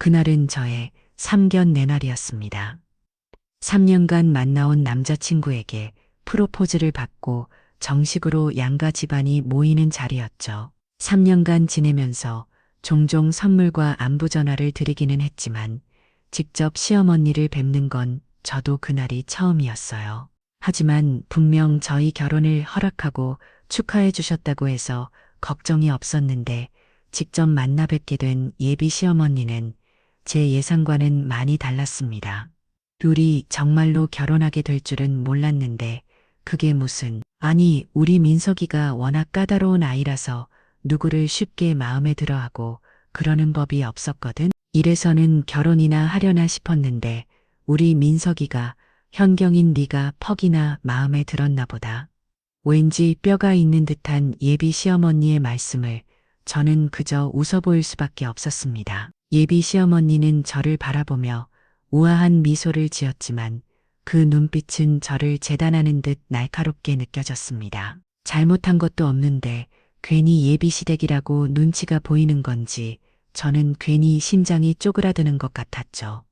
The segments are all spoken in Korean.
그날은 저의 삼견 내날이었습니다. 3년간 만나온 남자친구에게 프로포즈를 받고 정식으로 양가 집안이 모이는 자리였죠. 3년간 지내면서 종종 선물과 안부 전화를 드리기는 했지만 직접 시어머니를 뵙는 건 저도 그날이 처음이었어요. 하지만 분명 저희 결혼을 허락하고 축하해 주셨다고 해서 걱정이 없었는데 직접 만나 뵙게 된 예비 시어머니는 제 예상과는 많이 달랐습니다. 둘이 정말로 결혼하게 될 줄은 몰랐는데 그게 무슨, 아니, 우리 민석이가 워낙 까다로운 아이라서 누구를 쉽게 마음에 들어하고 그러는 법이 없었거든. 이래서는 결혼이나 하려나 싶었는데 우리 민석이가 현경인 네가 퍽이나 마음에 들었나 보다. 왠지 뼈가 있는 듯한 예비 시어머니의 말씀을 저는 그저 웃어 보일 수밖에 없었습니다. 예비 시어머니는 저를 바라보며 우아한 미소를 지었지만 그 눈빛은 저를 재단하는 듯 날카롭게 느껴졌습니다. 잘못한 것도 없는데 괜히 예비 시댁이라고 눈치가 보이는 건지 저는 괜히 심장이 쪼그라드는 것 같았죠.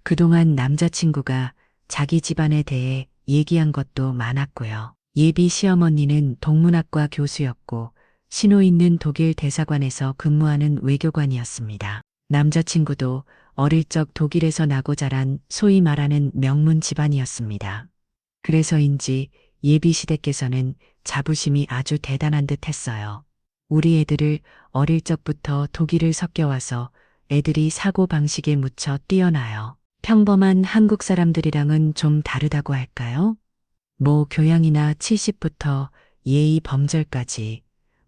그동안 남자친구가 자기 집안에 대해 얘기한 것도 많았고요. 예비 시어머니는 동문학과 교수였고 신호 있는 독일 대사관에서 근무하는 외교관이었습니다. 남자친구도 어릴 적 독일에서 나고 자란 소위 말하는 명문 집안이었습니다. 그래서인지 예비 시댁께서는 자부심이 아주 대단한 듯 했어요. 우리 애들을 어릴 적부터 독일을 섞여와서 애들이 사고방식에 무쳐 뛰어나요. 평범한 한국 사람들이랑은 좀 다르다고 할까요? 뭐 교양이나 70부터 예의 범절까지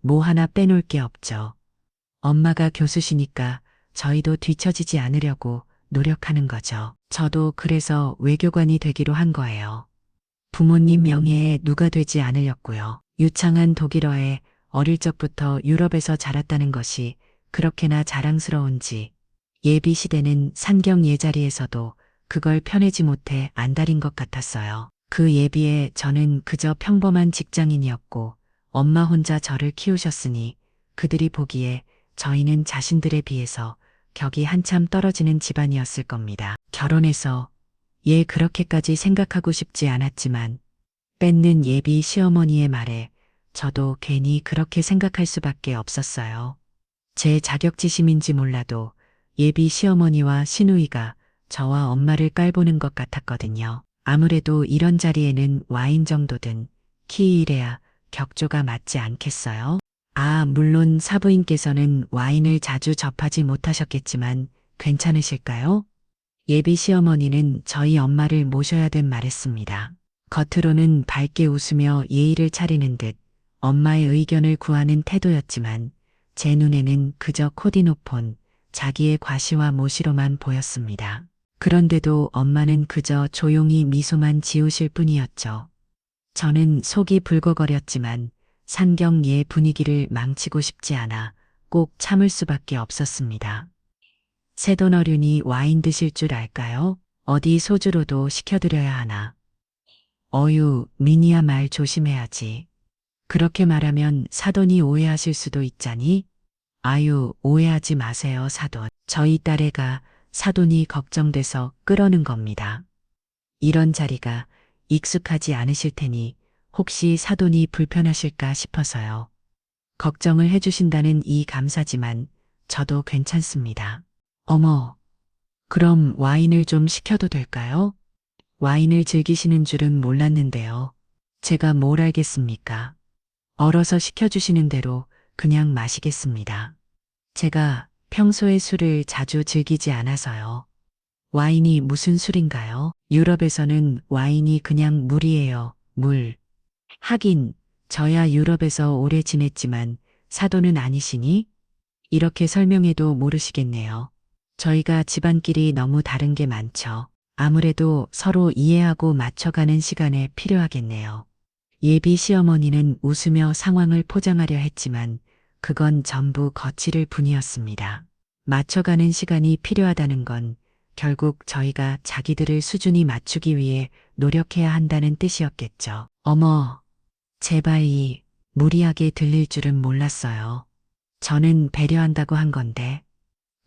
뭐 하나 빼놓을 게 없죠. 엄마가 교수시니까 저희도 뒤처지지 않으려고 노력하는 거죠. 저도 그래서 외교관이 되기로 한 거예요. 부모님 명예에 누가 되지 않으려고요. 유창한 독일어에 어릴 적부터 유럽에서 자랐다는 것이 그렇게나 자랑스러운지 예비 시대는 산경 예자리에서도 그걸 펴내지 못해 안달인 것 같았어요. 그 예비에 저는 그저 평범한 직장인이었고 엄마 혼자 저를 키우셨으니 그들이 보기에 저희는 자신들에 비해서 격이 한참 떨어지는 집안이었을 겁니다. 결혼해서 그렇게까지 생각하고 싶지 않았지만 뺏는 예비 시어머니의 말에 저도 괜히 그렇게 생각할 수밖에 없었어요. 제 자격지심인지 몰라도 예비 시어머니와 시누이가 저와 엄마를 깔보는 것 같았거든요. 아무래도 이런 자리에는 와인 정도든 키이래야 격조가 맞지 않겠어요? 물론 사부인께서는 와인을 자주 접하지 못하셨겠지만 괜찮으실까요? 예비 시어머니는 저희 엄마를 모셔야 된 말했습니다. 겉으로는 밝게 웃으며 예의를 차리는 듯 엄마의 의견을 구하는 태도였지만 제 눈에는 그저 코디노폰, 자기의 과시와 모시로만 보였습니다. 그런데도 엄마는 그저 조용히 미소만 지으실 뿐이었죠. 저는 속이 불거거렸지만 상경예 분위기를 망치고 싶지 않아 꼭 참을 수밖에 없었습니다. 새돈 어른이 와인 드실 줄 알까요? 어디 소주로도 시켜드려야 하나. 어유, 미니야 말 조심해야지. 그렇게 말하면 사돈이 오해하실 수도 있자니? 아유, 오해하지 마세요, 사돈. 저희 딸애가 사돈이 걱정돼서 끌어는 겁니다. 이런 자리가 익숙하지 않으실 테니 혹시 사돈이 불편하실까 싶어서요. 걱정을 해주신다는 이 감사지만 저도 괜찮습니다. 어머, 그럼 와인을 좀 시켜도 될까요? 와인을 즐기시는 줄은 몰랐는데요. 제가 뭘 알겠습니까? 얼어서 시켜주시는 대로 그냥 마시겠습니다. 제가 평소에 술을 자주 즐기지 않아서요. 와인이 무슨 술인가요? 유럽에서는 와인이 그냥 물이에요. 물. 하긴 저야 유럽에서 오래 지냈지만 사도는 아니시니? 이렇게 설명해도 모르시겠네요. 저희가 집안끼리 너무 다른 게 많죠. 아무래도 서로 이해하고 맞춰가는 시간에 필요하겠네요. 예비 시어머니는 웃으며 상황을 포장하려 했지만 그건 전부 거칠을 뿐이었습니다. 맞춰가는 시간이 필요하다는 건 결국 저희가 자기들을 수준이 맞추기 위해 노력해야 한다는 뜻이었겠죠. 어머, 제발 무리하게 들릴 줄은 몰랐어요. 저는 배려한다고 한 건데.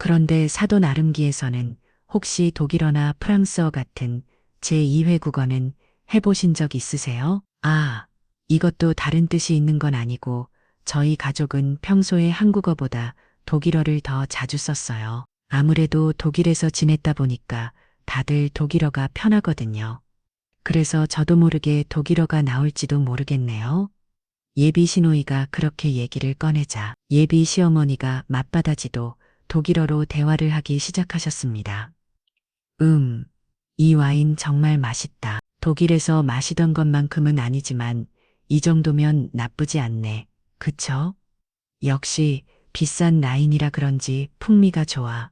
그런데 사돈 아름기에서는 혹시 독일어나 프랑스어 같은 제2회 국어는 해보신 적 있으세요? 아, 이것도 다른 뜻이 있는 건 아니고 저희 가족은 평소에 한국어보다 독일어를 더 자주 썼어요. 아무래도 독일에서 지냈다 보니까 다들 독일어가 편하거든요. 그래서 저도 모르게 독일어가 나올지도 모르겠네요. 예비 시노이가 그렇게 얘기를 꺼내자 예비 시어머니가 맞받아지도 독일어로 대화를 하기 시작하셨습니다. 이 와인 정말 맛있다. 독일에서 마시던 것만큼은 아니지만 이 정도면 나쁘지 않네. 그쵸? 역시 비싼 라인이라 그런지 풍미가 좋아.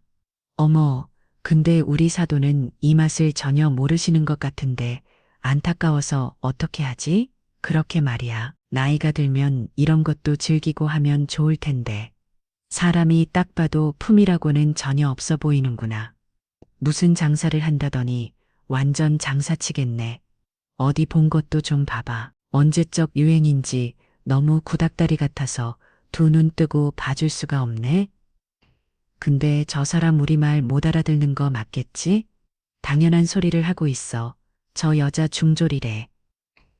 어머, 근데 우리 사돈은 이 맛을 전혀 모르시는 것 같은데 안타까워서 어떻게 하지? 그렇게 말이야. 나이가 들면 이런 것도 즐기고 하면 좋을 텐데. 사람이 딱 봐도 품이라고는 전혀 없어 보이는구나. 무슨 장사를 한다더니 완전 장사치겠네. 어디 본 것도 좀 봐봐. 언제적 유행인지 너무 구닥다리 같아서 두 눈 뜨고 봐줄 수가 없네. 근데 저 사람 우리말 못 알아듣는 거 맞겠지? 당연한 소리를 하고 있어. 저 여자 중졸이래.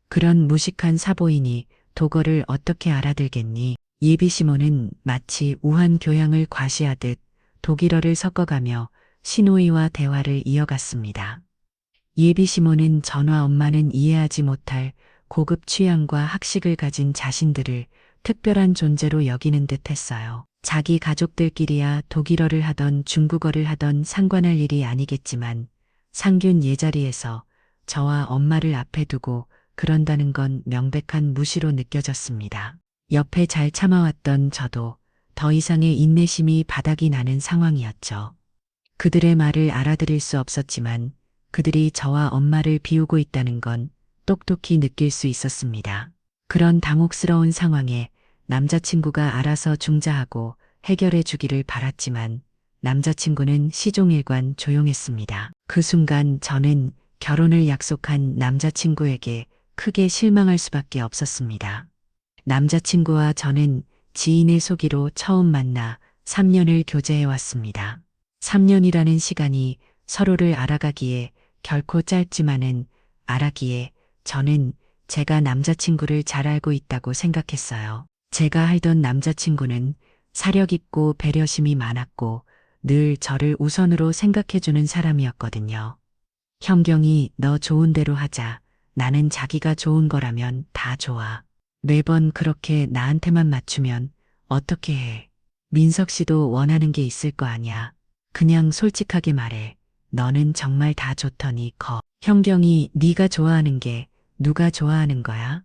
그런 무식한 사보이니 독어를 어떻게 알아들겠니? 예비 시모는 마치 우한 교양을 과시하듯 독일어를 섞어가며 시노이와 대화를 이어갔습니다. 예비 시모는 전화 엄마는 이해하지 못할 고급 취향과 학식을 가진 자신들을 특별한 존재로 여기는 듯 했어요. 자기 가족들끼리야 독일어를 하던 중국어를 하던 상관할 일이 아니겠지만 상균 예자리에서 저와 엄마를 앞에 두고 그런다는 건 명백한 무시로 느껴졌습니다. 옆에 잘 참아왔던 저도 더 이상의 인내심이 바닥이 나는 상황이었죠. 그들의 말을 알아들을 수 없었지만 그들이 저와 엄마를 비우고 있다는 건 똑똑히 느낄 수 있었습니다. 그런 당혹스러운 상황에 남자친구가 알아서 중재하고 해결해 주기를 바랐지만 남자친구는 시종일관 조용했습니다. 그 순간 저는 결혼을 약속한 남자친구에게 크게 실망할 수밖에 없었습니다. 남자친구와 저는 지인의 소개로 처음 만나 3년을 교제해 왔습니다. 3년이라는 시간이 서로를 알아가기에 결코 짧지만은 알아기에 저는 제가 남자친구를 잘 알고 있다고 생각했어요. 제가 알던 남자친구는 사력 있고 배려심이 많았고 늘 저를 우선으로 생각해주는 사람이었거든요. 현경이 너 좋은 대로 하자. 나는 자기가 좋은 거라면 다 좋아. 매번 그렇게 나한테만 맞추면 어떻게 해. 민석 씨도 원하는 게 있을 거 아니야. 그냥 솔직하게 말해. 너는 정말 다 좋더니 현경이 네가 좋아하는 게 누가 좋아하는 거야?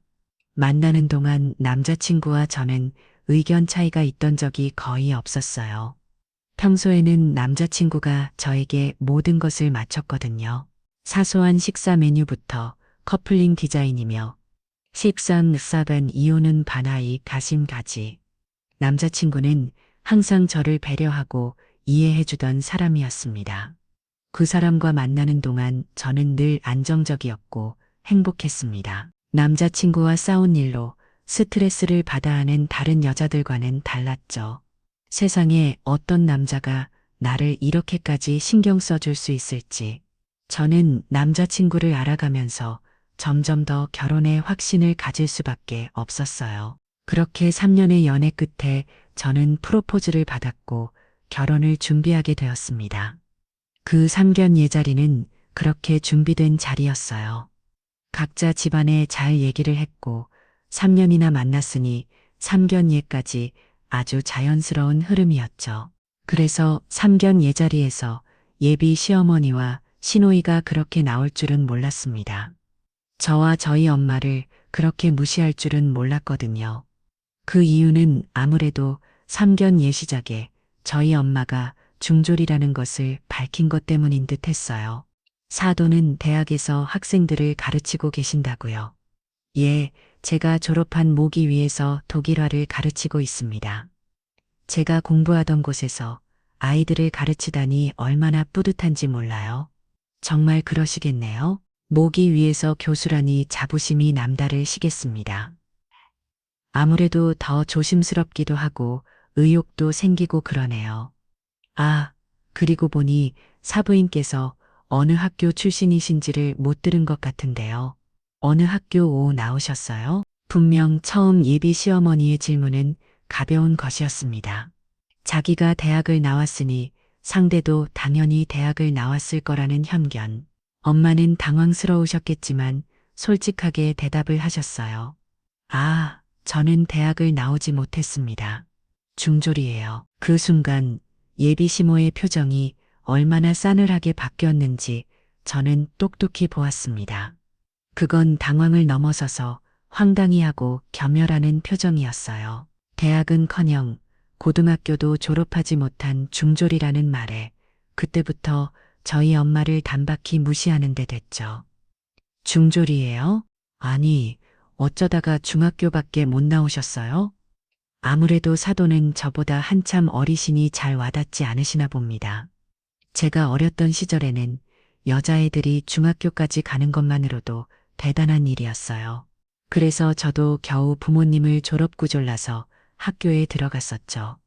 만나는 동안 남자친구와 저는 의견 차이가 있던 적이 거의 없었어요. 평소에는 남자친구가 저에게 모든 것을 맞췄거든요. 사소한 식사 메뉴부터 커플링 디자인이며 식상 사반 이오는 바나이 가심가지. 남자친구는 항상 저를 배려하고 이해해주던 사람이었습니다. 그 사람과 만나는 동안 저는 늘 안정적이었고 행복했습니다. 남자친구와 싸운 일로 스트레스를 받아 하는 다른 여자들과는 달랐죠. 세상에 어떤 남자가 나를 이렇게까지 신경 써줄 수 있을지. 저는 남자친구를 알아가면서 점점 더 결혼에 확신을 가질 수밖에 없었어요. 그렇게 3년의 연애 끝에 저는 프로포즈를 받았고 결혼을 준비하게 되었습니다. 그 상견 예자리는 그렇게 준비된 자리였어요. 각자 집안에 잘 얘기를 했고 3년이나 만났으니 삼견 예까지 아주 자연스러운 흐름이었죠. 그래서 삼견 예자리에서 예비 시어머니와 시노이가 그렇게 나올 줄은 몰랐습니다. 저와 저희 엄마를 그렇게 무시할 줄은 몰랐거든요. 그 이유는 아무래도 삼견 예시작에 저희 엄마가 중졸이라는 것을 밝힌 것 때문인 듯 했어요. 사돈은 대학에서 학생들을 가르치고 계신다고요. 예, 제가 졸업한 모기 위에서 독일화를 가르치고 있습니다. 제가 공부하던 곳에서 아이들을 가르치다니 얼마나 뿌듯한지 몰라요. 정말 그러시겠네요. 모기 위에서 교수라니 자부심이 남다를 시겠습니다. 아무래도 더 조심스럽기도 하고 의욕도 생기고 그러네요. 아, 그리고 보니 사부인께서 어느 학교 출신이신지를 못 들은 것 같은데요. 어느 학교 나오셨어요? 분명 처음 예비 시어머니의 질문은 가벼운 것이었습니다. 자기가 대학을 나왔으니 상대도 당연히 대학을 나왔을 거라는 편견. 엄마는 당황스러우셨겠지만 솔직하게 대답을 하셨어요. 아, 저는 대학을 나오지 못했습니다. 중졸이에요. 그 순간 예비 시모의 표정이 얼마나 싸늘하게 바뀌었는지 저는 똑똑히 보았습니다. 그건 당황을 넘어서서 황당해하고 겸열하는 표정이었어요. 대학은커녕 고등학교도 졸업하지 못한 중졸이라는 말에 그때부터 저희 엄마를 단박히 무시하는 데 됐죠. 중졸이에요? 아니, 어쩌다가 중학교밖에 못 나오셨어요? 아무래도 사도는 저보다 한참 어리시니 잘 와닿지 않으시나 봅니다. 제가 어렸던 시절에는 여자애들이 중학교까지 가는 것만으로도 대단한 일이었어요. 그래서 저도 겨우 부모님을 졸업구졸라서 학교에 들어갔었죠.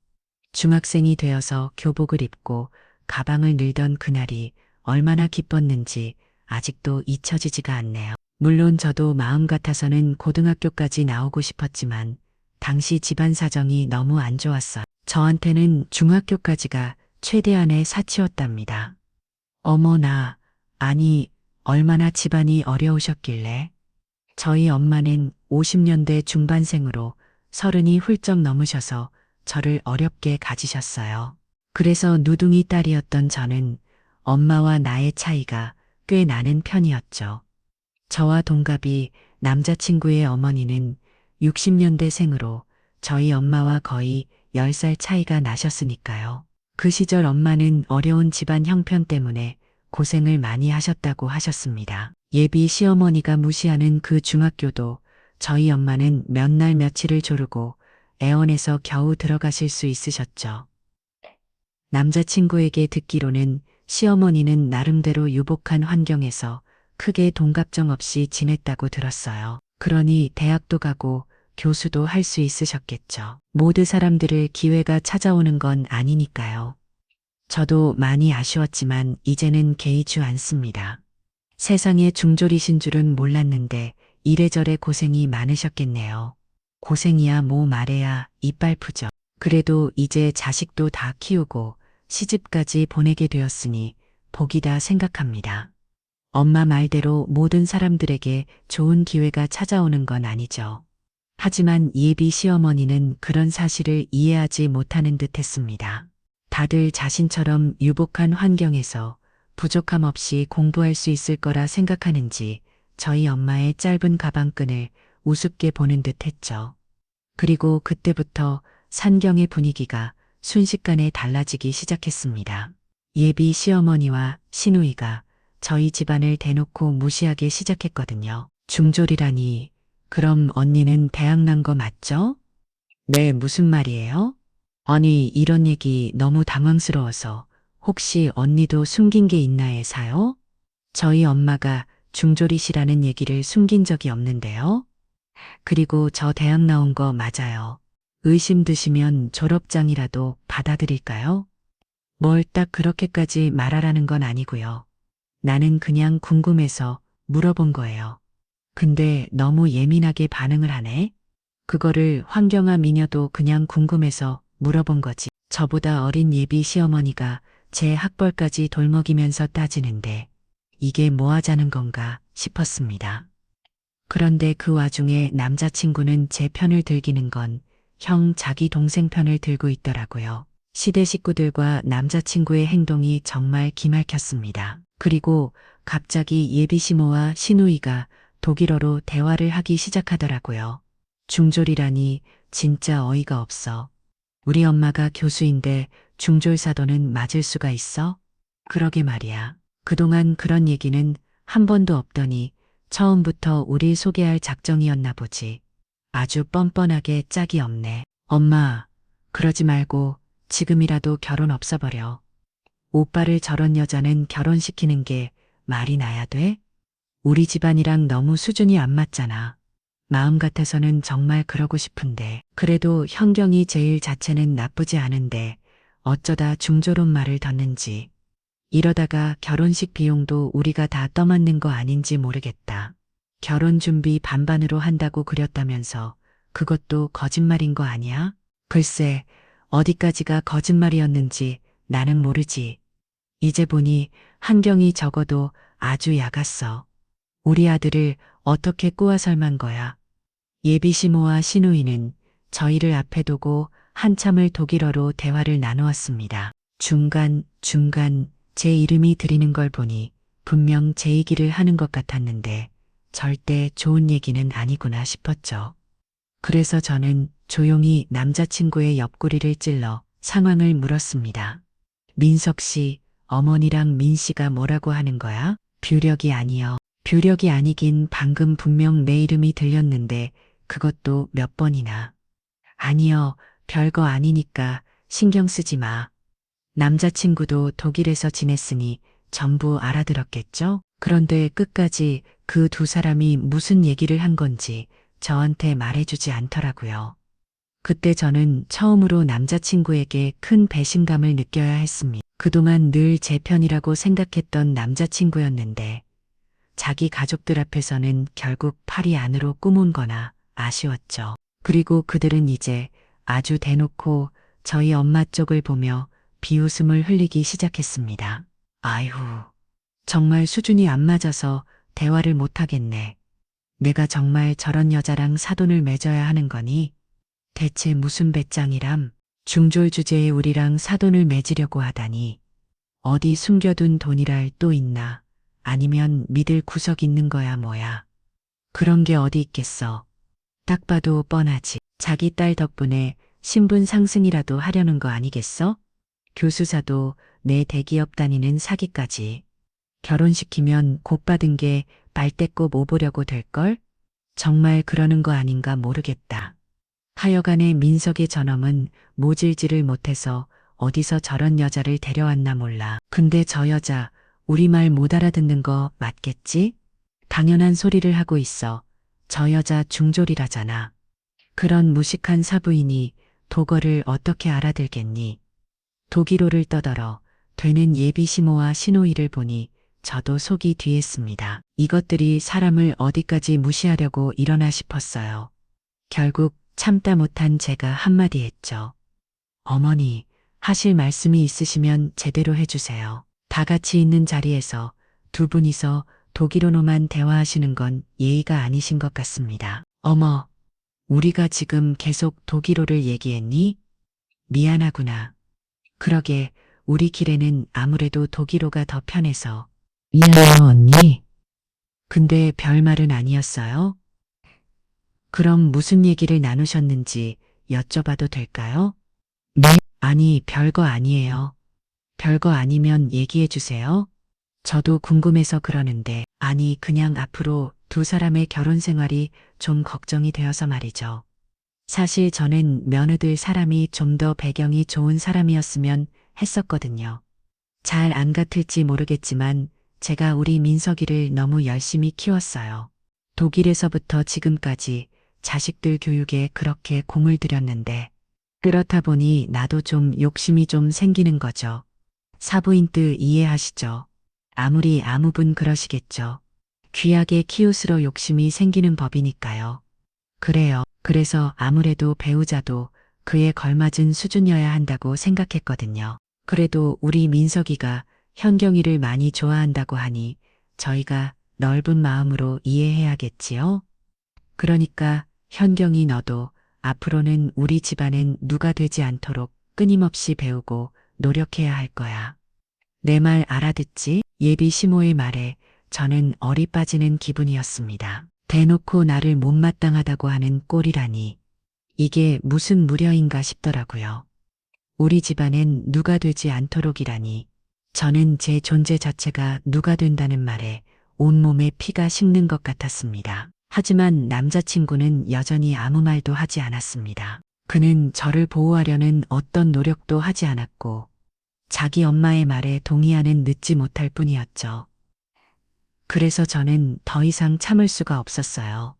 중학생이 되어서 교복을 입고 가방을 늘던 그날이 얼마나 기뻤는지 아직도 잊혀지지가 않네요. 물론 저도 마음 같아서는 고등학교까지 나오고 싶었지만 당시 집안 사정이 너무 안 좋았어요. 저한테는 중학교까지가 최대한의 사치였답니다. 어머나, 아니, 얼마나 집안이 어려우셨길래? 저희 엄마는 50년대 중반생으로 30이 훌쩍 넘으셔서 저를 어렵게 가지셨어요. 그래서 누둥이 딸이었던 저는 엄마와 나의 차이가 꽤 나는 편이었죠. 저와 동갑이 남자친구의 어머니는 60년대생으로 저희 엄마와 거의 10살 차이가 나셨으니까요. 그 시절 엄마는 어려운 집안 형편 때문에 고생을 많이 하셨다고 하셨습니다. 예비 시어머니가 무시하는 그 중학교도 저희 엄마는 몇 날 며칠을 조르고 애원해서 겨우 들어가실 수 있으셨죠. 남자친구에게 듣기로는 시어머니는 나름대로 유복한 환경에서 크게 동갑정 없이 지냈다고 들었어요. 그러니 대학도 가고 교수도 할 수 있으셨겠죠. 모든 사람들을 기회가 찾아오는 건 아니니까요. 저도 많이 아쉬웠지만 이제는 개의치 않습니다. 세상에 중졸이신 줄은 몰랐는데 이래저래 고생이 많으셨겠네요. 고생이야 뭐 말해야 이빨 푸죠. 그래도 이제 자식도 다 키우고 시집까지 보내게 되었으니 복이다 생각합니다. 엄마 말대로 모든 사람들에게 좋은 기회가 찾아오는 건 아니죠. 하지만 예비 시어머니는 그런 사실을 이해하지 못하는 듯 했습니다. 다들 자신처럼 유복한 환경에서 부족함 없이 공부할 수 있을 거라 생각하는지 저희 엄마의 짧은 가방끈을 우습게 보는 듯 했죠. 그리고 그때부터 산경의 분위기가 순식간에 달라지기 시작했습니다. 예비 시어머니와 시누이가 저희 집안을 대놓고 무시하기 시작했거든요. 중졸이라니, 그럼 언니는 대학 난 거 맞죠? 네, 무슨 말이에요? 아니, 이런 얘기 너무 당황스러워서 혹시 언니도 숨긴 게 있나 해서요? 저희 엄마가 중졸이시라는 얘기를 숨긴 적이 없는데요. 그리고 저 대학 나온 거 맞아요. 의심 드시면 졸업장이라도 받아드릴까요? 뭘 딱 그렇게까지 말하라는 건 아니고요. 나는 그냥 궁금해서 물어본 거예요. 근데 너무 예민하게 반응을 하네? 그거를 황경아 미녀도 그냥 궁금해서 물어본 거지. 저보다 어린 예비 시어머니가 제 학벌까지 돌먹이면서 따지는데 이게 뭐 하자는 건가 싶었습니다. 그런데 그 와중에 남자친구는 제 편을 들기는 건 형 자기 동생 편을 들고 있더라고요. 시대 식구들과 남자친구의 행동이 정말 기막혔습니다. 그리고 갑자기 예비 시모와 시누이가 독일어로 대화를 하기 시작하더라고요. 중졸이라니 진짜 어이가 없어. 우리 엄마가 교수인데 중졸 사도는 맞을 수가 있어? 그러게 말이야. 그동안 그런 얘기는 한 번도 없더니 처음부터 우릴 소개할 작정이었나 보지. 아주 뻔뻔하게 짝이 없네. 엄마, 그러지 말고 지금이라도 결혼 없어버려. 오빠를 저런 여자는 결혼시키는 게 말이 나야 돼? 우리 집안이랑 너무 수준이 안 맞잖아. 마음 같아서는 정말 그러고 싶은데 그래도 현경이 제일 자체는 나쁘지 않은데 어쩌다 중조론 말을 덧는지. 이러다가 결혼식 비용도 우리가 다 떠맡는 거 아닌지 모르겠다. 결혼 준비 반반으로 한다고 그렸다면서 그것도 거짓말인 거 아니야? 글쎄, 어디까지가 거짓말이었는지 나는 모르지. 이제 보니 한경이 적어도 아주 약았어. 우리 아들을 어떻게 꼬아 설만 거야. 예비 시모와 시누이는 저희를 앞에 두고 한참을 독일어로 대화를 나누었습니다. 중간 제 이름이 들리는 걸 보니 분명 제 얘기를 하는 것 같았는데 절대 좋은 얘기는 아니구나 싶었죠. 그래서 저는 조용히 남자친구의 옆구리를 찔러 상황을 물었습니다. 민석 씨, 어머니랑 민 씨가 뭐라고 하는 거야? 뷰력이 아니여. 뷰력이 아니긴 방금 분명 내 이름이 들렸는데 그것도 몇 번이나. 아니요, 별거 아니니까 신경 쓰지 마. 남자친구도 독일에서 지냈으니 전부 알아들었겠죠? 그런데 끝까지 그 두 사람이 무슨 얘기를 한 건지 저한테 말해주지 않더라고요. 그때 저는 처음으로 남자친구에게 큰 배신감을 느껴야 했습니다. 그동안 늘 제 편이라고 생각했던 남자친구였는데 자기 가족들 앞에서는 결국 팔이 안으로 꾸문 거나 아쉬웠죠. 그리고 그들은 이제 아주 대놓고 저희 엄마 쪽을 보며 비웃음을 흘리기 시작했습니다. 아이후, 정말 수준이 안 맞아서 대화를 못하겠네. 내가 정말 저런 여자랑 사돈을 맺어야 하는 거니? 대체 무슨 배짱이람? 중졸 주제에 우리랑 사돈을 맺으려고 하다니. 어디 숨겨둔 돈이랄 또 있나? 아니면 믿을 구석 있는 거야 뭐야? 그런 게 어디 있겠어. 딱 봐도 뻔하지. 자기 딸 덕분에 신분 상승이라도 하려는 거 아니겠어? 교수사도 내 대기업 다니는 사기까지. 결혼시키면 곧 받은 게 빨대꼽 오보려고 될걸? 정말 그러는 거 아닌가 모르겠다. 하여간에 민석의 저놈은 모질지를 못해서 어디서 저런 여자를 데려왔나 몰라. 근데 저 여자 우리말 못 알아듣는 거 맞겠지? 당연한 소리를 하고 있어. 저 여자 중졸이라잖아. 그런 무식한 사부인이 독어를 어떻게 알아들겠니? 독일어를 떠들어 되는 예비 시모와 시노이를 보니 저도 속이 뒤했습니다. 이것들이 사람을 어디까지 무시하려고 이러나 싶었어요. 결국 참다 못한 제가 한마디 했죠. 어머니, 하실 말씀이 있으시면 제대로 해주세요. 다 같이 있는 자리에서 두 분이서 독일어로만 대화하시는 건 예의가 아니신 것 같습니다. 어머, 우리가 지금 계속 독일어를 얘기했니? 미안하구나. 그러게, 우리 길에는 아무래도 독일어가 더 편해서. 미안해요, 언니. 근데 별말은 아니었어요? 그럼 무슨 얘기를 나누셨는지 여쭤봐도 될까요? 네, 아니, 별거 아니에요. 별거 아니면 얘기해 주세요. 저도 궁금해서 그러는데, 아니, 그냥 앞으로 두 사람의 결혼 생활이 좀 걱정이 되어서 말이죠. 사실 저는 며느들 사람이 좀 더 배경이 좋은 사람이었으면 했었거든요. 잘 안 같을지 모르겠지만 제가 우리 민석이를 너무 열심히 키웠어요. 독일에서부터 지금까지 자식들 교육에 그렇게 공을 들였는데 그렇다 보니 나도 좀 욕심이 좀 생기는 거죠. 사부인 뜻 이해하시죠? 아무리 아무분 그러시겠죠. 귀하게 키우스러 욕심이 생기는 법이니까요. 그래요. 그래서 아무래도 배우자도 그에 걸맞은 수준이어야 한다고 생각했거든요. 그래도 우리 민석이가 현경이를 많이 좋아한다고 하니 저희가 넓은 마음으로 이해해야겠지요? 그러니까 현경이 너도 앞으로는 우리 집안엔 누가 되지 않도록 끊임없이 배우고 노력해야 할 거야. 내 말 알아듣지? 예비 시모의 말에 저는 어리 빠지는 기분이었습니다. 대놓고 나를 못마땅하다고 하는 꼴이라니. 이게 무슨 무려인가 싶더라고요. 우리 집안엔 누가 되지 않도록이라니. 저는 제 존재 자체가 누가 된다는 말에 온몸에 피가 식는 것 같았습니다. 하지만 남자친구는 여전히 아무 말도 하지 않았습니다. 그는 저를 보호하려는 어떤 노력도 하지 않았고 자기 엄마의 말에 동의하는 늦지 못할 뿐이었죠. 그래서 저는 더 이상 참을 수가 없었어요.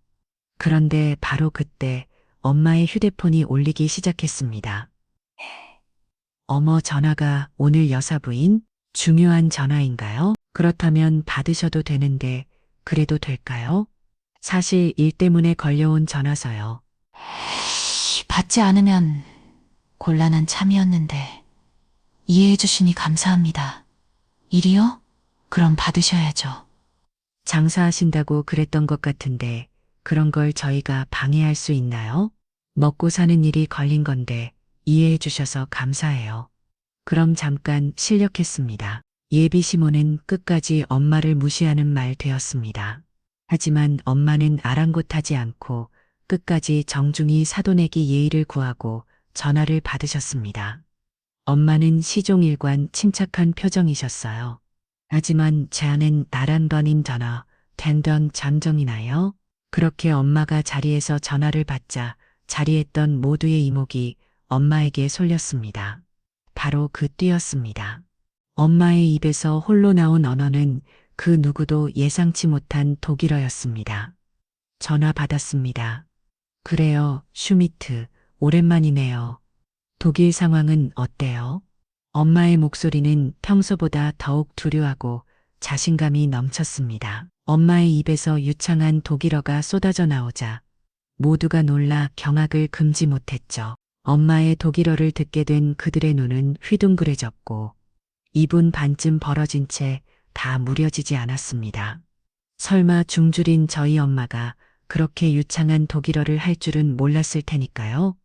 그런데 바로 그때 엄마의 휴대폰이 울리기 시작했습니다. 어머, 전화가 오늘 여사부인? 중요한 전화인가요? 그렇다면 받으셔도 되는데, 그래도 될까요? 사실 일 때문에 걸려온 전화서요. 받지 않으면 곤란한 참이었는데 이해해 주시니 감사합니다. 일이요? 그럼 받으셔야죠. 장사하신다고 그랬던 것 같은데, 그런 걸 저희가 방해할 수 있나요? 먹고 사는 일이 걸린 건데, 이해해 주셔서 감사해요. 그럼 잠깐 실력했습니다. 예비 시모는 끝까지 엄마를 무시하는 말 되었습니다. 하지만 엄마는 아랑곳하지 않고 끝까지 정중히 사돈에게 예의를 구하고 전화를 받으셨습니다. 엄마는 시종일관 침착한 표정이셨어요. 하지만 제 안엔 나란번인 전화, 된던 잠정이나요? 그렇게 엄마가 자리에서 전화를 받자 자리했던 모두의 이목이 엄마에게 쏠렸습니다. 바로 그 띠였습니다. 엄마의 입에서 홀로 나온 언어는 그 누구도 예상치 못한 독일어였습니다. 전화 받았습니다. 그래요, 슈미트. 오랜만이네요. 독일 상황은 어때요? 엄마의 목소리는 평소보다 더욱 두려워하고 자신감이 넘쳤습니다. 엄마의 입에서 유창한 독일어가 쏟아져 나오자 모두가 놀라 경악을 금지 못했죠. 엄마의 독일어를 듣게 된 그들의 눈은 휘둥그레졌고 입은 반쯤 벌어진 채 다 무뎌지지 않았습니다. 설마 중줄인 저희 엄마가 그렇게 유창한 독일어를 할 줄은 몰랐을 테니까요.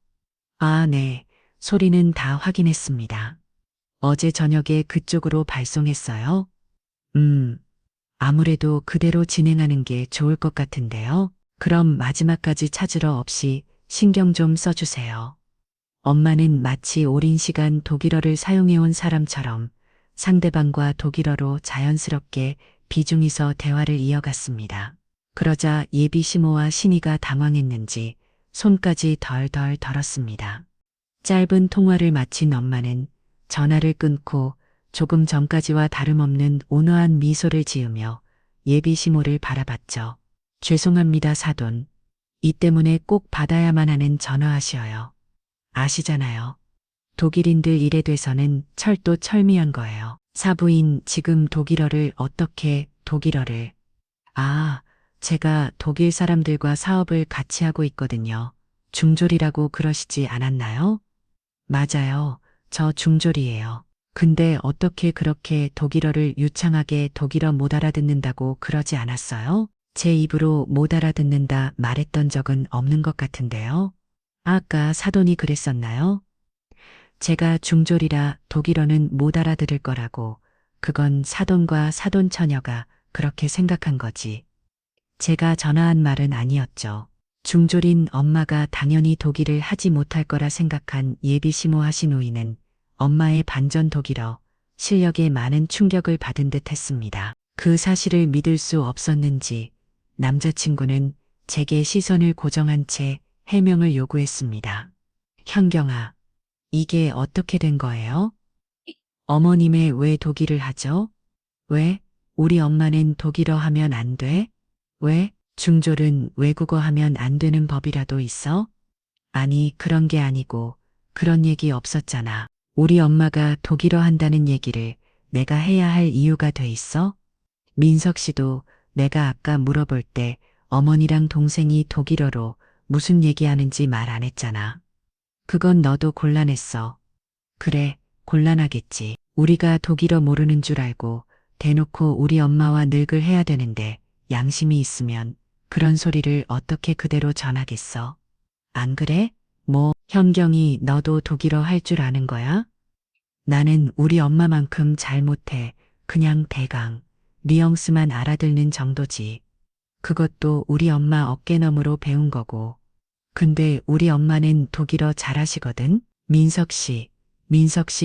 아, 네. 소리는 다 확인했습니다. 어제 저녁에 그쪽으로 발송했어요. 아무래도 그대로 진행하는 게 좋을 것 같은데요. 그럼 마지막까지 찾으러 없이 신경 좀 써주세요. 엄마는 마치 오랜 시간 독일어를 사용해온 사람처럼 상대방과 독일어로 자연스럽게 비중이서 대화를 이어갔습니다. 그러자 예비 시모와 신이가 당황했는지 손까지 덜덜 덜었습니다. 짧은 통화를 마친 엄마는 전화를 끊고 조금 전까지와 다름없는 온화한 미소를 지으며 예비 시모를 바라봤죠. 죄송합니다, 사돈. 이 때문에 꼭 받아야만 하는 전화하셔요. 아시잖아요. 독일인들 일에 돼서는 철도 철미한 거예요. 사부인, 지금 독일어를. 아, 제가 독일 사람들과 사업을 같이 하고 있거든요. 중졸이라고 그러시지 않았나요? 맞아요. 저 중졸이에요. 근데 어떻게 그렇게 독일어를 유창하게 독일어 못 알아듣는다고 그러지 않았어요? 제 입으로 못 알아듣는다 말했던 적은 없는 것 같은데요. 아까 사돈이 그랬었나요? 제가 중졸이라 독일어는 못 알아들을 거라고. 그건 사돈과 사돈 처녀가 그렇게 생각한 거지. 제가 전화한 말은 아니었죠. 중졸인 엄마가 당연히 독일을 하지 못할 거라 생각한 예비 시모하신 우이는 엄마의 반전 독일어 실력에 많은 충격을 받은 듯 했습니다. 그 사실을 믿을 수 없었는지 남자친구는 제게 시선을 고정한 채 해명을 요구했습니다. 현경아, 이게 어떻게 된 거예요? 어머님의 왜 독일을 하죠? 왜? 우리 엄마는 독일어 하면 안 돼? 왜? 중졸은 외국어 하면 안 되는 법이라도 있어? 아니, 그런 게 아니고 그런 얘기 없었잖아. 우리 엄마가 독일어 한다는 얘기를 내가 해야 할 이유가 돼 있어? 민석 씨도 내가 아까 물어볼 때 어머니랑 동생이 독일어로 무슨 얘기하는지 말 안 했잖아. 그건 너도 곤란했어. 그래, 곤란하겠지. 우리가 독일어 모르는 줄 알고 대놓고 우리 엄마와 늙을 해야 되는데 양심이 있으면 그런 소리를 어떻게 그대로 전하겠어? 안 그래? 뭐, 현경이 너도 독일어 할 줄 아는 거야? 나는 우리 엄마만큼 잘 못해. 그냥 대강, 뉘앙스만 알아듣는 정도지. 그것도 우리 엄마 어깨너머로 배운 거고. 근데 우리 엄마는 독일어 잘하시거든? 민석 씨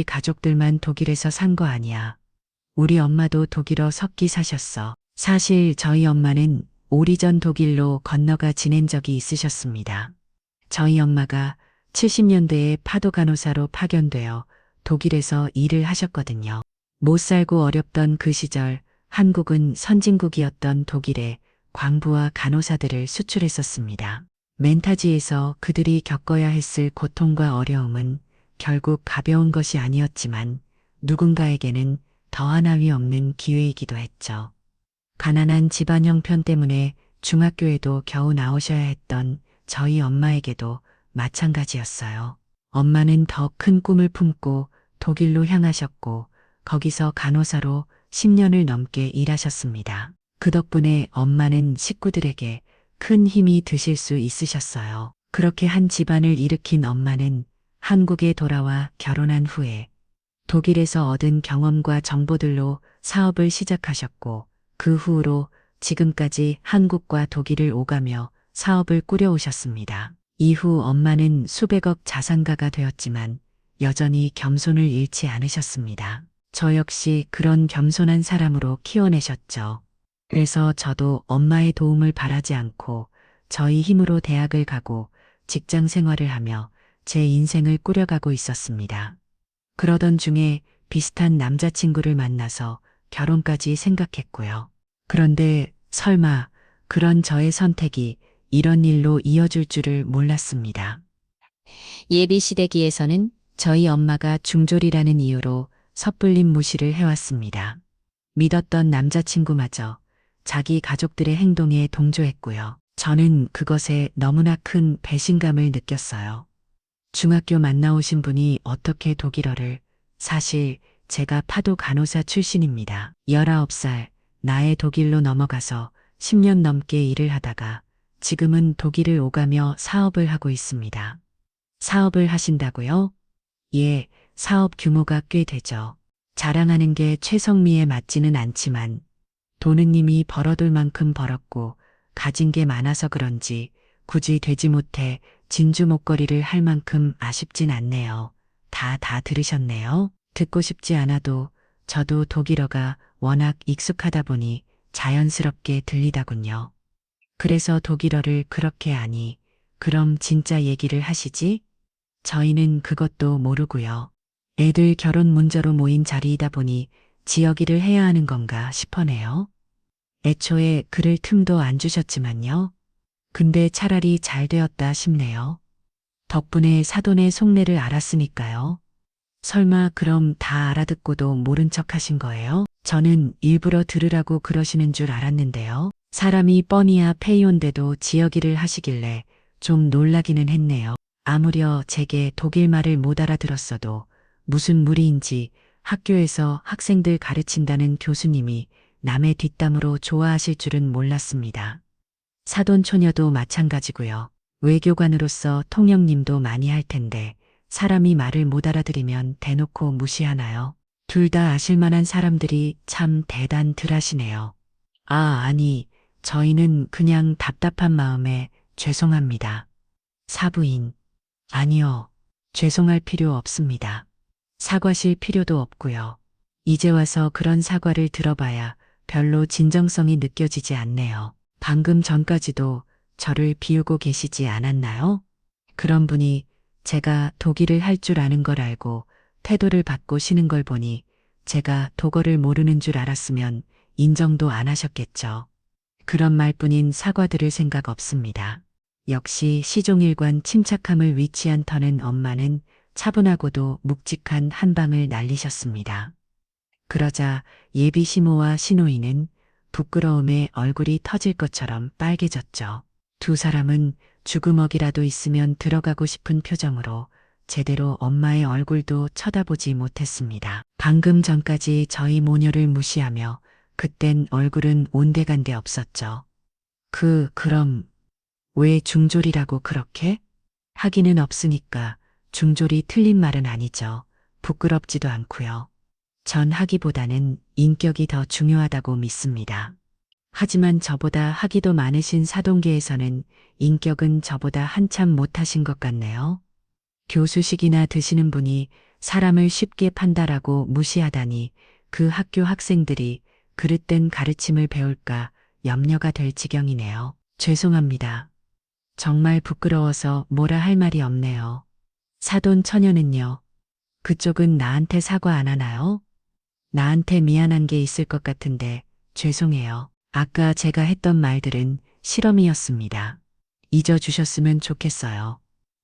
가족들만 독일에서 산 거 아니야. 우리 엄마도 독일어 석기 사셨어. 사실 저희 엄마는 오리전 독일로 건너가 지낸 적이 있으셨습니다. 저희 엄마가 70년대에 파도 간호사로 파견되어 독일에서 일을 하셨거든요. 못 살고 어렵던 그 시절 한국은 선진국이었던 독일에 광부와 간호사들을 수출했었습니다. 멘타지에서 그들이 겪어야 했을 고통과 어려움은 결국 가벼운 것이 아니었지만 누군가에게는 더한 나위 없는 기회이기도 했죠. 가난한 집안 형편 때문에 중학교에도 겨우 나오셔야 했던 저희 엄마에게도 마찬가지였어요. 엄마는 더 큰 꿈을 품고 독일로 향하셨고 거기서 간호사로 10년을 넘게 일하셨습니다. 그 덕분에 엄마는 식구들에게 큰 힘이 되실 수 있으셨어요. 그렇게 한 집안을 일으킨 엄마는 한국에 돌아와 결혼한 후에 독일에서 얻은 경험과 정보들로 사업을 시작하셨고 그 후로 지금까지 한국과 독일을 오가며 사업을 꾸려오셨습니다. 이후 엄마는 수백억 자산가가 되었지만 여전히 겸손을 잃지 않으셨습니다. 저 역시 그런 겸손한 사람으로 키워내셨죠. 그래서 저도 엄마의 도움을 바라지 않고 저희 힘으로 대학을 가고 직장 생활을 하며 제 인생을 꾸려가고 있었습니다. 그러던 중에 비슷한 남자친구를 만나서 결혼까지 생각했고요. 그런데 설마 그런 저의 선택이 이런 일로 이어질 줄을 몰랐습니다. 예비 시대기에서는 저희 엄마가 중졸이라는 이유로 섣불린 무시를 해왔습니다. 믿었던 남자친구마저 자기 가족들의 행동에 동조했고요. 저는 그것에 너무나 큰 배신감을 느꼈어요. 중학교 만나오신 분이 어떻게 독일어를, 사실 제가 파도 간호사 출신입니다. 19살 나의 독일로 넘어가서 10년 넘게 일을 하다가 지금은 독일을 오가며 사업을 하고 있습니다. 사업을 하신다고요? 예, 사업 규모가 꽤 되죠. 자랑하는 게 최성미에 맞지는 않지만 돈은 이미 벌어둘 만큼 벌었고 가진 게 많아서 그런지 굳이 되지 못해 진주 목걸이를 할 만큼 아쉽진 않네요. 다 들으셨네요. 듣고 싶지 않아도 저도 독일어가 워낙 익숙하다 보니 자연스럽게 들리다군요. 그래서 독일어를 그렇게 아니, 그럼 진짜 얘기를 하시지? 저희는 그것도 모르고요. 애들 결혼 문제로 모인 자리이다 보니 지역일을 해야 하는 건가 싶어네요. 애초에 그럴 틈도 안 주셨지만요. 근데 차라리 잘 되었다 싶네요. 덕분에 사돈의 속내를 알았으니까요. 설마 그럼 다 알아듣고도 모른 척 하신 거예요? 저는 일부러 들으라고 그러시는 줄 알았는데요. 사람이 뻔히야 페이온데도 지역일을 하시길래 좀 놀라기는 했네요. 아무려 제게 독일 말을 못 알아들었어도 무슨 무리인지 학교에서 학생들 가르친다는 교수님이 남의 뒷담으로 좋아하실 줄은 몰랐습니다. 사돈 처녀도 마찬가지고요. 외교관으로서 통역님도 많이 할 텐데 사람이 말을 못 알아들으면 대놓고 무시하나요? 둘 다 아실만한 사람들이 참 대단들 하시네요. 아니, 저희는 그냥 답답한 마음에 죄송합니다. 사부인. 아니요, 죄송할 필요 없습니다. 사과실 필요도 없고요. 이제 와서 그런 사과를 들어봐야 별로 진정성이 느껴지지 않네요. 방금 전까지도 저를 비우고 계시지 않았나요? 그런 분이 제가 독일을 할 줄 아는 걸 알고 태도를 바꾸시는 걸 보니 제가 독어를 모르는 줄 알았으면 인정도 안 하셨겠죠. 그런 말뿐인 사과 들을 생각 없습니다. 역시 시종일관 침착함을 위치한 터는 엄마는 차분하고도 묵직한 한 방을 날리셨습니다. 그러자 예비 시모와 시노이는 부끄러움에 얼굴이 터질 것처럼 빨개졌죠. 두 사람은 주구먹이라도 있으면 들어가고 싶은 표정으로 제대로 엄마의 얼굴도 쳐다보지 못했습니다. 방금 전까지 저희 모녀를 무시하며 그땐 얼굴은 온데간데 없었죠. 그럼 왜 중졸이라고 그렇게? 하기는 없으니까 중졸이 틀린 말은 아니죠. 부끄럽지도 않고요. 전 하기보다는 인격이 더 중요하다고 믿습니다. 하지만 저보다 학위도 많으신 사동계에서는 인격은 저보다 한참 못하신 것 같네요. 교수식이나 드시는 분이 사람을 쉽게 판단하고 무시하다니 그 학교 학생들이 그릇된 가르침을 배울까 염려가 될 지경이네요. 죄송합니다. 정말 부끄러워서 뭐라 할 말이 없네요. 사돈 처녀는요? 그쪽은 나한테 사과 안 하나요? 나한테 미안한 게 있을 것 같은데 죄송해요. 아까 제가 했던 말들은 실험이었습니다. 잊어주셨으면 좋겠어요.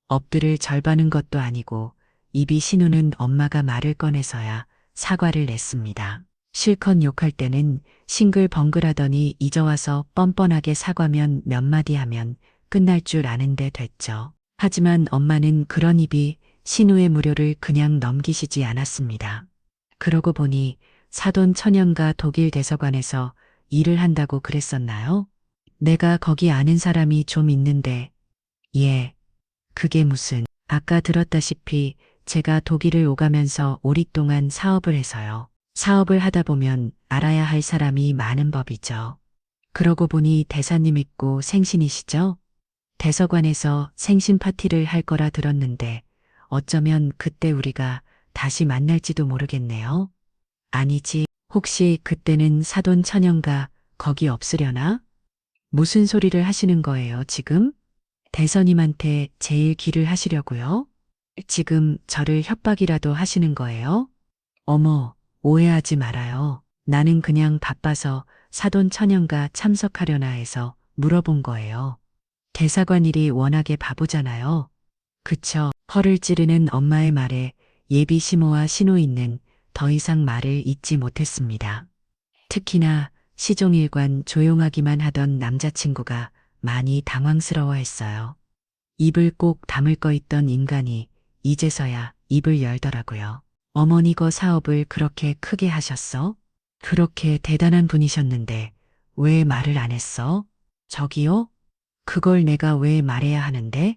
엎드릴 절반은 것도 아니고 입이 신우는 엄마가 말을 꺼내서야 사과를 냈습니다. 실컷 욕할 때는 싱글벙글하더니 이제 와서 뻔뻔하게 사과면 몇 마디 하면 끝날 줄 아는데 됐죠. 하지만 엄마는 그런 입이 신우의 무료를 그냥 넘기시지 않았습니다. 그러고 보니 사돈 처녀가 독일 대사관에서 일을 한다고 그랬었나요? 내가 거기 아는 사람이 좀 있는데, 예, 그게 무슨, 아까 들었다시피 제가 독일을 오가면서 오랫동안 사업을 해서요. 사업을 하다 보면 알아야 할 사람이 많은 법이죠. 그러고 보니 대사님 있고 생신이시죠? 대서관에서 생신 파티를 할 거라 들었는데 어쩌면 그때 우리가 다시 만날지도 모르겠네요. 아니지, 혹시 그때는 사돈 처녀가 거기 없으려나? 무슨 소리를 하시는 거예요, 지금? 대선님한테 제일 기를 하시려고요? 지금 저를 협박이라도 하시는 거예요? 어머, 오해하지 말아요. 나는 그냥 바빠서 사돈 처녀가 참석하려나 해서 물어본 거예요. 대사관 일이 워낙에 바보잖아요. 그쵸? 허를 찌르는 엄마의 말에 예비 시모와 시노이는 더 이상 말을 잇지 못했습니다. 특히나 시종일관 조용하기만 하던 남자친구가 많이 당황스러워했어요. 입을 꼭 다물 거 있던 인간이 이제서야 입을 열더라고요. 어머니 거 사업을 그렇게 크게 하셨어? 그렇게 대단한 분이셨는데 왜 말을 안 했어? 저기요? 그걸 내가 왜 말해야 하는데?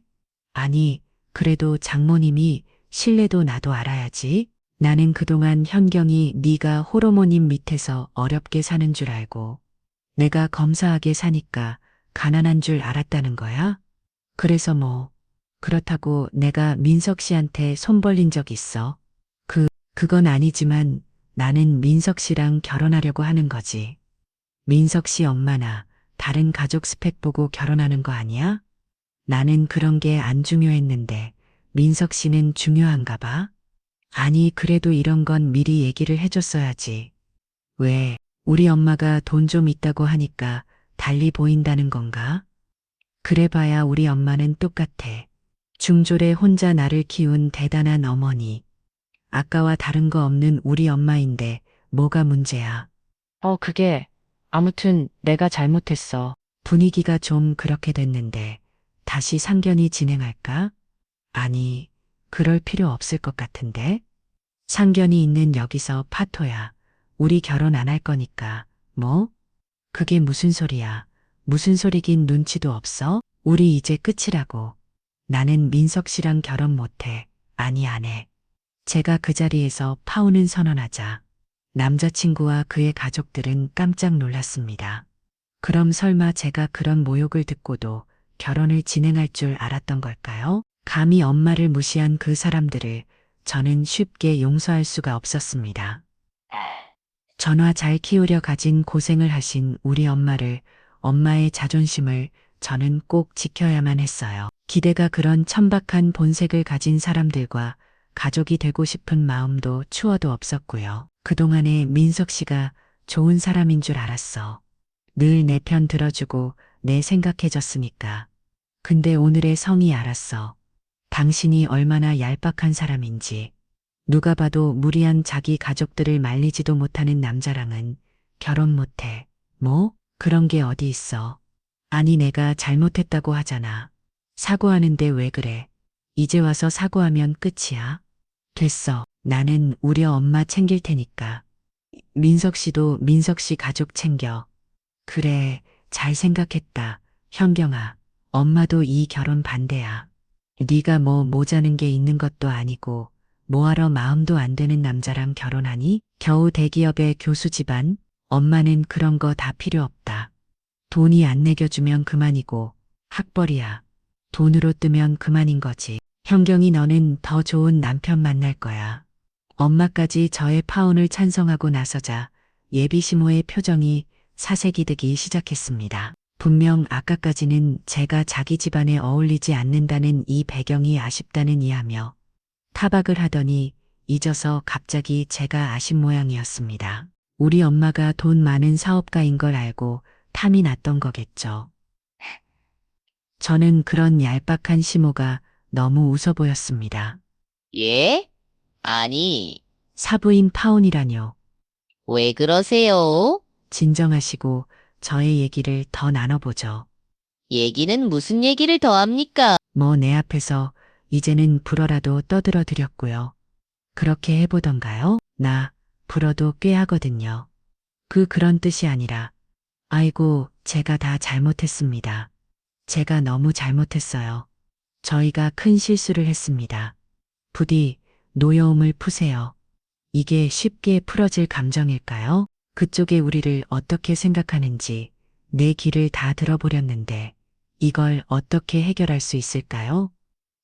아니, 그래도 장모님이 신뢰도 나도 알아야지. 나는 그동안 현경이 네가 호르몬님 밑에서 어렵게 사는 줄 알고 내가 검사하게 사니까 가난한 줄 알았다는 거야? 그래서 뭐, 그렇다고 내가 민석 씨한테 손 벌린 적 있어. 그건 아니지만 나는 민석 씨랑 결혼하려고 하는 거지. 민석 씨 엄마나 다른 가족 스펙 보고 결혼하는 거 아니야? 나는 그런 게 안 중요했는데 민석 씨는 중요한가 봐. 아니, 그래도 이런 건 미리 얘기를 해줬어야지. 왜, 우리 엄마가 돈 좀 있다고 하니까 달리 보인다는 건가? 그래봐야 우리 엄마는 똑같아. 중졸에 혼자 나를 키운 대단한 어머니. 아까와 다른 거 없는 우리 엄마인데 뭐가 문제야? 그게 아무튼 내가 잘못했어. 분위기가 좀 그렇게 됐는데 다시 상견이 진행할까? 아니, 그럴 필요 없을 것 같은데? 상견이 있는 여기서 파토야. 우리 결혼 안 할 거니까. 뭐? 그게 무슨 소리야? 무슨 소리긴 눈치도 없어? 우리 이제 끝이라고. 나는 민석 씨랑 결혼 못 해. 아니, 안 해. 제가 그 자리에서 파혼은 선언하자. 남자친구와 그의 가족들은 깜짝 놀랐습니다. 그럼 설마 제가 그런 모욕을 듣고도 결혼을 진행할 줄 알았던 걸까요? 감히 엄마를 무시한 그 사람들을 저는 쉽게 용서할 수가 없었습니다. 전화 잘 키우려 가진 고생을 하신 우리 엄마를, 엄마의 자존심을 저는 꼭 지켜야만 했어요. 기대가 그런 천박한 본색을 가진 사람들과 가족이 되고 싶은 마음도 추워도 없었고요. 그동안에 민석 씨가 좋은 사람인 줄 알았어. 늘 내 편 들어주고 내 생각해줬으니까. 근데 오늘의 성이 알았어. 당신이 얼마나 얄팍한 사람인지. 누가 봐도 무리한 자기 가족들을 말리지도 못하는 남자랑은 결혼 못해. 뭐? 그런 게 어디 있어. 아니, 내가 잘못했다고 하잖아. 사과하는데 왜 그래? 이제 와서 사과하면 끝이야. 됐어. 나는 우리 엄마 챙길 테니까. 민석 씨도 민석 씨 가족 챙겨. 그래, 잘 생각했다. 현경아, 엄마도 이 결혼 반대야. 네가 뭐 모자는 게 있는 것도 아니고 뭐하러 마음도 안 되는 남자랑 결혼하니? 겨우 대기업의 교수 집안? 엄마는 그런 거 다 필요 없다. 돈이 안 내겨주면 그만이고 학벌이야. 돈으로 뜨면 그만인 거지. 현경이 너는 더 좋은 남편 만날 거야. 엄마까지 저의 파혼을 찬성하고 나서자 예비 시모의 표정이 사색이되기 시작했습니다. 분명 아까까지는 제가 자기 집안에 어울리지 않는다는 이 배경이 아쉽다는 이야며 타박을 하더니 잊어서 갑자기 제가 아신 모양이었습니다. 우리 엄마가 돈 많은 사업가인 걸 알고 탐이 났던 거겠죠. 저는 그런 얄팍한 시모가 너무 웃어 보였습니다. 예? 아니, 사부인 파혼이라뇨. 왜 그러세요? 진정하시고 저의 얘기를 더 나눠보죠. 얘기는 무슨 얘기를 더 합니까? 뭐 내 앞에서 이제는 불어라도 떠들어 드렸고요. 그렇게 해보던가요? 나 불어도 꽤 하거든요. 그런 뜻이 아니라 아이고 제가 다 잘못했습니다. 제가 너무 잘못했어요. 저희가 큰 실수를 했습니다. 부디 노여움을 푸세요. 이게 쉽게 풀어질 감정일까요? 그쪽에 우리를 어떻게 생각하는지 내 귀를 다 들어보렸는데 이걸 어떻게 해결할 수 있을까요?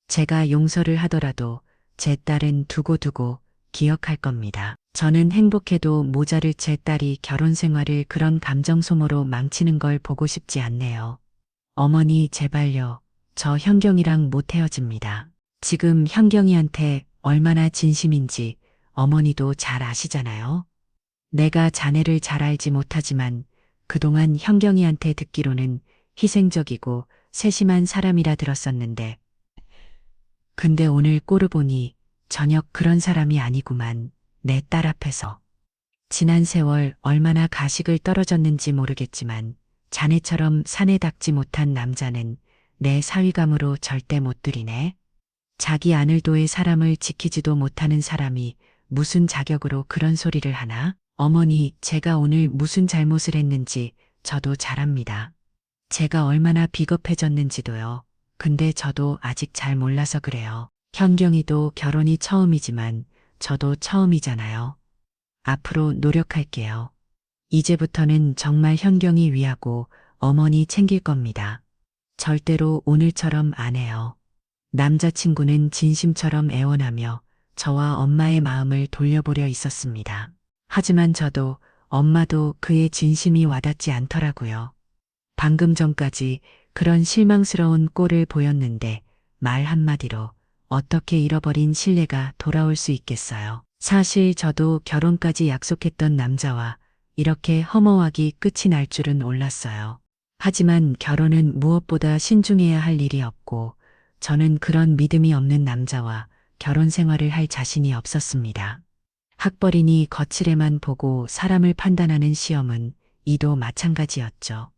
제가 용서를 하더라도 제 딸은 두고두고 기억할 겁니다. 저는 행복해도 모자를 제 딸이 결혼 생활을 그런 감정 소모로 망치는 걸 보고 싶지 않네요. 어머니 제발요. 저 현경이랑 못 헤어집니다. 지금 현경이한테 얼마나 진심인지 어머니도 잘 아시잖아요. 내가 자네를 잘 알지 못하지만 그동안 현경이한테 듣기로는 희생적이고 세심한 사람이라 들었었는데 근데 오늘 꼴을 보니 전혀 그런 사람이 아니구만. 내 딸 앞에서. 지난 세월 얼마나 가식을 떨어졌는지 모르겠지만 자네처럼 산에 닦지 못한 남자는 내 사위감으로 절대 못 들이네. 자기 아들도의 사람을 지키지도 못하는 사람이 무슨 자격으로 그런 소리를 하나? 어머니, 제가 오늘 무슨 잘못을 했는지 저도 잘 압니다. 제가 얼마나 비겁해졌는지도요. 근데 저도 아직 잘 몰라서 그래요. 현경이도 결혼이 처음이지만 저도 처음이잖아요. 앞으로 노력할게요. 이제부터는 정말 현경이 위하고 어머니 챙길 겁니다. 절대로 오늘처럼 안 해요. 남자친구는 진심처럼 애원하며 저와 엄마의 마음을 돌려보려 있었습니다. 하지만 저도 엄마도 그의 진심이 와닿지 않더라고요. 방금 전까지 그런 실망스러운 꼴을 보였는데 말 한마디로 어떻게 잃어버린 신뢰가 돌아올 수 있겠어요. 사실 저도 결혼까지 약속했던 남자와 이렇게 허무하기 끝이 날 줄은 몰랐어요. 하지만 결혼은 무엇보다 신중해야 할 일이 없고 저는 그런 믿음이 없는 남자와 결혼 생활을 할 자신이 없었습니다. 학벌이니 거칠에만 보고 사람을 판단하는 시험은 이도 마찬가지였죠.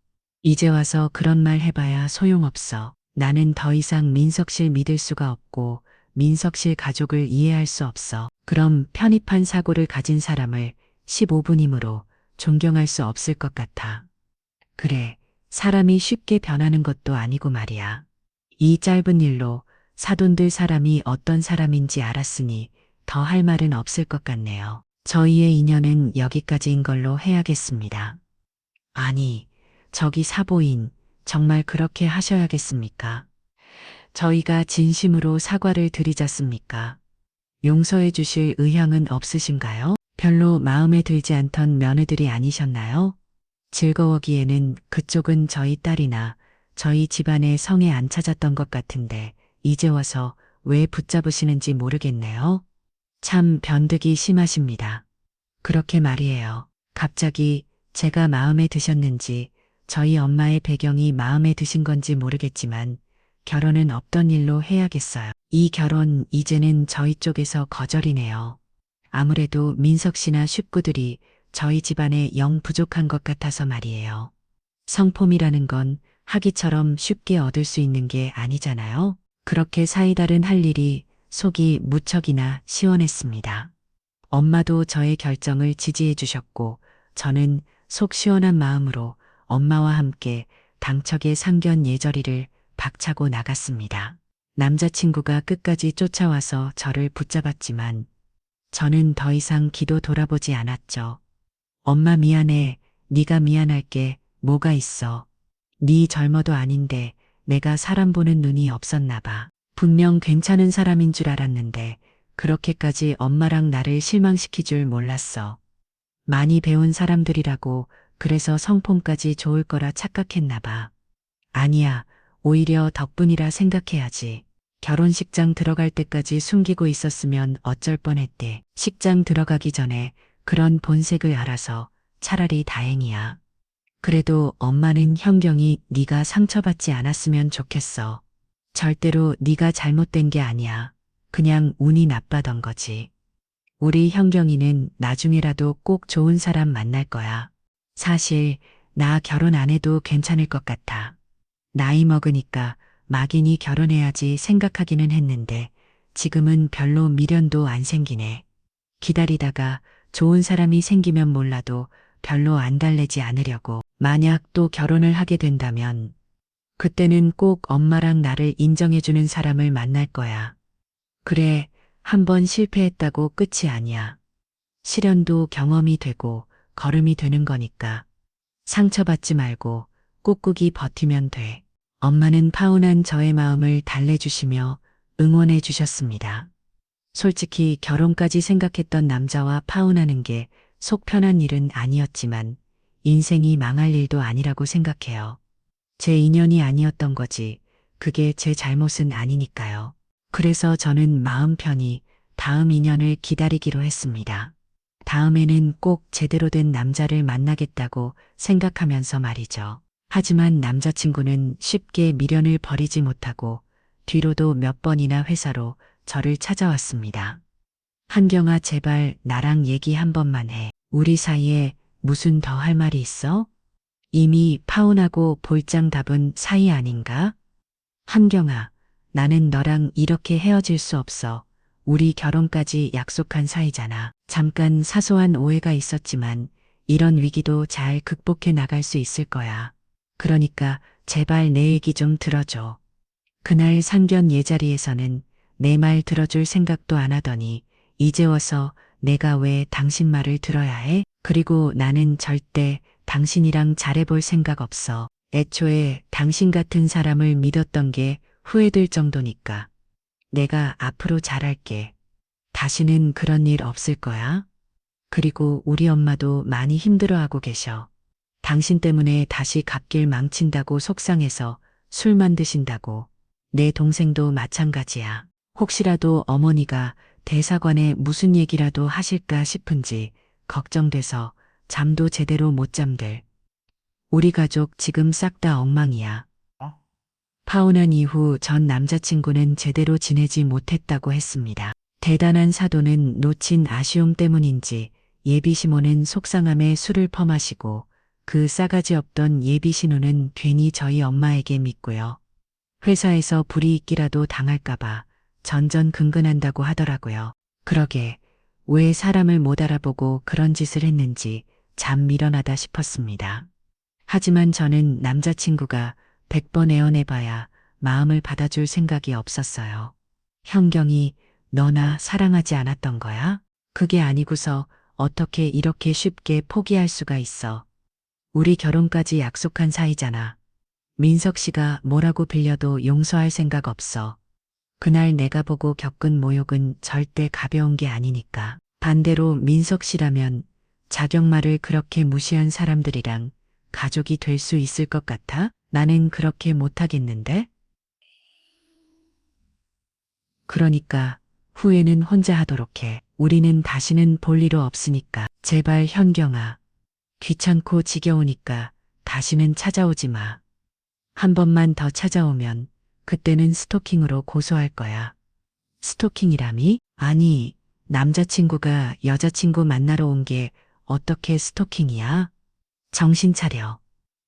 이제 와서 그런 말 해봐야 소용없어. 나는 더 이상 민석실 믿을 수가 없고 민석실 가족을 이해할 수 없어. 그럼 편입한 사고를 가진 사람을 15분이므로 존경할 수 없을 것 같아. 그래, 사람이 쉽게 변하는 것도 아니고 말이야. 이 짧은 일로 사돈들 사람이 어떤 사람인지 알았으니 더 할 말은 없을 것 같네요. 저희의 인연은 여기까지인 걸로 해야겠습니다. 아니, 저기 사보인, 정말 그렇게 하셔야겠습니까? 저희가 진심으로 사과를 드리자습니까? 용서해 주실 의향은 없으신가요? 별로 마음에 들지 않던 며느들이 아니셨나요? 즐거워기에는 그쪽은 저희 딸이나 저희 집안의 성에 안 찾았던 것 같은데 이제 와서 왜 붙잡으시는지 모르겠네요. 참 변덕이 심하십니다. 그렇게 말이에요. 갑자기 제가 마음에 드셨는지 저희 엄마의 배경이 마음에 드신 건지 모르겠지만 결혼은 없던 일로 해야겠어요. 이 결혼 이제는 저희 쪽에서 거절이네요. 아무래도 민석 씨나 식구들이 저희 집안에 영 부족한 것 같아서 말이에요. 성폼이라는 건 학위처럼 쉽게 얻을 수 있는 게 아니잖아요. 그렇게 사이다른 할 일이 속이 무척이나 시원했습니다. 엄마도 저의 결정을 지지해 주셨고 저는 속 시원한 마음으로 엄마와 함께 당척의 상견 예절이를 박차고 나갔습니다. 남자친구가 끝까지 쫓아와서 저를 붙잡았지만 저는 더 이상 기도 돌아보지 않았죠. 엄마 미안해. 네가 미안할 게 뭐가 있어. 네 젊어도 아닌데 내가 사람 보는 눈이 없었나 봐. 분명 괜찮은 사람인 줄 알았는데 그렇게까지 엄마랑 나를 실망시킬 줄 몰랐어. 많이 배운 사람들이라고 그래서 성품까지 좋을 거라 착각했나 봐. 아니야. 오히려 덕분이라 생각해야지. 결혼식장 들어갈 때까지 숨기고 있었으면 어쩔 뻔했대. 식장 들어가기 전에 그런 본색을 알아서 차라리 다행이야. 그래도 엄마는 현경이 네가 상처받지 않았으면 좋겠어. 절대로 네가 잘못된 게 아니야. 그냥 운이 나빠던 거지. 우리 현경이는 나중에라도 꼭 좋은 사람 만날 거야. 사실 나 결혼 안 해도 괜찮을 것 같아. 나이 먹으니까 막연히 결혼해야지 생각하기는 했는데 지금은 별로 미련도 안 생기네. 기다리다가 좋은 사람이 생기면 몰라도 별로 안 달래지 않으려고. 만약 또 결혼을 하게 된다면 그때는 꼭 엄마랑 나를 인정해주는 사람을 만날 거야. 그래, 한번 실패했다고 끝이 아니야. 시련도 경험이 되고 걸음이 되는 거니까. 상처받지 말고 꿋꿋이 버티면 돼. 엄마는 파혼한 저의 마음을 달래주시며 응원해 주셨습니다. 솔직히 결혼까지 생각했던 남자와 파혼하는 게 속 편한 일은 아니었지만 인생이 망할 일도 아니라고 생각해요. 제 인연이 아니었던 거지. 그게 제 잘못은 아니니까요. 그래서 저는 마음 편히 다음 인연을 기다리기로 했습니다. 다음에는 꼭 제대로 된 남자를 만나겠다고 생각하면서 말이죠. 하지만 남자친구는 쉽게 미련을 버리지 못하고 뒤로도 몇 번이나 회사로 저를 찾아왔습니다. 한경아, 제발 나랑 얘기 한 번만 해. 우리 사이에 무슨 더 할 말이 있어? 이미 파혼하고 볼장 답은 사이 아닌가? 한경아, 나는 너랑 이렇게 헤어질 수 없어. 우리 결혼까지 약속한 사이잖아. 잠깐 사소한 오해가 있었지만 이런 위기도 잘 극복해 나갈 수 있을 거야. 그러니까 제발 내 얘기 좀 들어줘. 그날 상견 예자리에서는 내 말 들어줄 생각도 안 하더니 이제 와서 내가 왜 당신 말을 들어야 해? 그리고 나는 절대 당신이랑 잘해볼 생각 없어. 애초에 당신 같은 사람을 믿었던 게 후회될 정도니까. 내가 앞으로 잘할게. 다시는 그런 일 없을 거야. 그리고 우리 엄마도 많이 힘들어하고 계셔. 당신 때문에 다시 갓길 망친다고 속상해서 술만 드신다고. 내 동생도 마찬가지야. 혹시라도 어머니가 대사관에 무슨 얘기라도 하실까 싶은지 걱정돼서 잠도 제대로 못 잠들. 우리 가족 지금 싹 다 엉망이야. 파혼한 이후 전 남자친구는 제대로 지내지 못했다고 했습니다. 대단한 사도는 놓친 아쉬움 때문인지 예비 시모는 속상함에 술을 퍼마시고 그 싸가지 없던 예비 신우는 괜히 저희 엄마에게 믿고요. 회사에서 불이익기라도 당할까봐 전전긍긍한다고 하더라고요. 그러게 왜 사람을 못 알아보고 그런 짓을 했는지 참 미련하다 싶었습니다. 하지만 저는 남자친구가 100번 애원해봐야 마음을 받아줄 생각이 없었어요. 현경이 너나 사랑하지 않았던 거야? 그게 아니고서 어떻게 이렇게 쉽게 포기할 수가 있어. 우리 결혼까지 약속한 사이잖아. 민석 씨가 뭐라고 빌려도 용서할 생각 없어. 그날 내가 보고 겪은 모욕은 절대 가벼운 게 아니니까. 반대로 민석 씨라면 자격말을 그렇게 무시한 사람들이랑 가족이 될 수 있을 것 같아? 나는 그렇게 못하겠는데? 그러니까 후회는 혼자 하도록 해. 우리는 다시는 볼 일도 없으니까. 제발 현경아. 귀찮고 지겨우니까 다시는 찾아오지 마. 한 번만 더 찾아오면 그때는 스토킹으로 고소할 거야. 스토킹이라미? 아니, 남자친구가 여자친구 만나러 온 게 어떻게 스토킹이야? 정신 차려.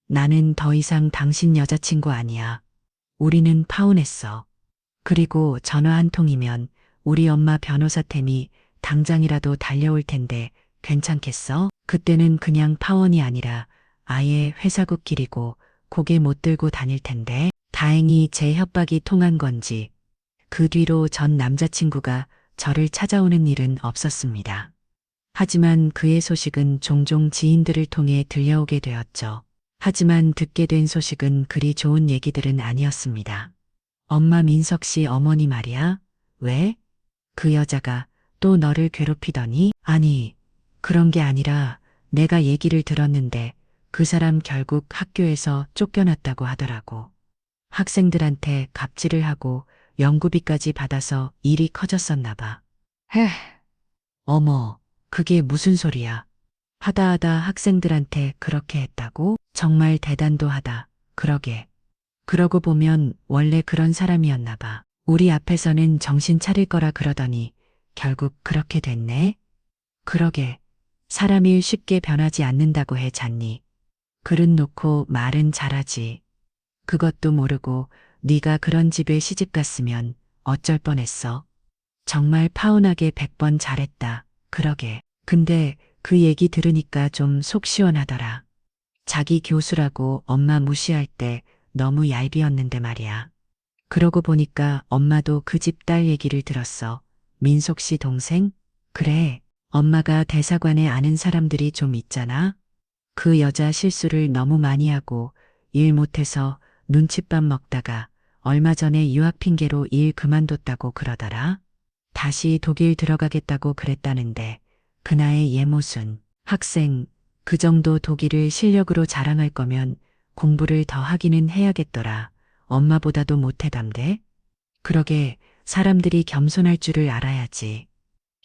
나는 더 이상 당신 여자친구 아니야. 우리는 파혼했어. 그리고 전화 한 통이면 우리 엄마 변호사템이 당장이라도 달려올 텐데 괜찮겠어? 그때는 그냥 파혼이 아니라 아예 회사국 길이고 고개 못 들고 다닐 텐데. 다행히 제 협박이 통한 건지 그 뒤로 전 남자친구가 저를 찾아오는 일은 없었습니다. 하지만 그의 소식은 종종 지인들을 통해 들려오게 되었죠. 하지만 듣게 된 소식은 그리 좋은 얘기들은 아니었습니다. 엄마 민석 씨 어머니 말이야? 왜? 그 여자가 또 너를 괴롭히더니? 아니, 그런 게 아니라 내가 얘기를 들었는데 그 사람 결국 학교에서 쫓겨났다고 하더라고. 학생들한테 갑질을 하고 연구비까지 받아서 일이 커졌었나 봐. 헤. 어머, 그게 무슨 소리야. 하다 학생들한테 그렇게 했다고? 정말 대단도 하다. 그러게. 그러고 보면 원래 그런 사람이었나 봐. 우리 앞에서는 정신 차릴 거라 그러더니 결국 그렇게 됐네. 그러게 사람이 쉽게 변하지 않는다고 해 잤니. 그릇 놓고 말은 잘하지. 그것도 모르고 네가 그런 집에 시집 갔으면 어쩔 뻔했어. 정말 파혼하게 100번 잘했다. 그러게. 근데 그 얘기 들으니까 좀 속 시원하더라. 자기 교수라고 엄마 무시할 때 너무 얄미웠는데 말이야. 그러고 보니까 엄마도 그 집 딸 얘기를 들었어. 민속 씨 동생? 그래. 엄마가 대사관에 아는 사람들이 좀 있잖아. 그 여자 실수를 너무 많이 하고 일 못해서 눈칫밥 먹다가 얼마 전에 유학 핑계로 일 그만뒀다고 그러더라. 다시 독일 들어가겠다고 그랬다는데 그 나의 예모순 학생 그 정도 독일을 실력으로 자랑할 거면 공부를 더 하기는 해야겠더라. 엄마보다도 못해담대. 그러게 사람들이 겸손할 줄을 알아야지.